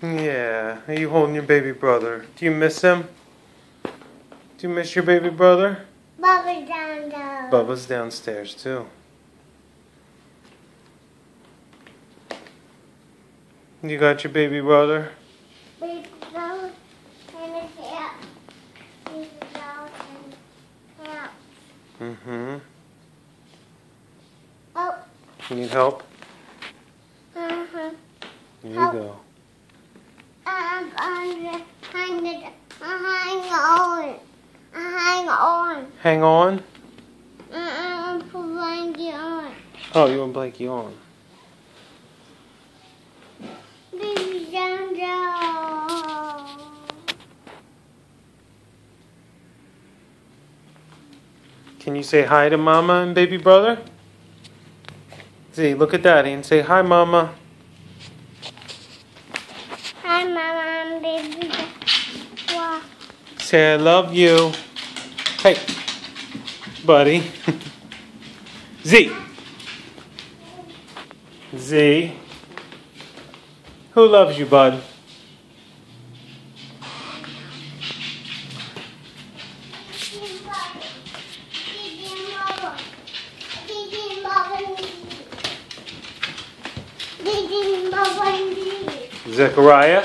Yeah, are you holding your baby brother? Do you miss him? Do you miss your baby brother? Bubba's downstairs. Bubba's downstairs too. You got your baby brother? Baby brother and a cat. Baby brother and a cat. Mm-hmm. Oh. You need help? Uh-huh. Here you go. I'm hang on. Hang on? I'm putting blanket on. Oh, you want blankie on? Baby down. Can you say hi to Mama and baby brother? See, look at Daddy and say hi, Mama. Hi, Mama and baby. Wow. Say I love you. Hey, buddy. Z. Z. Who loves you, bud? Zechariah?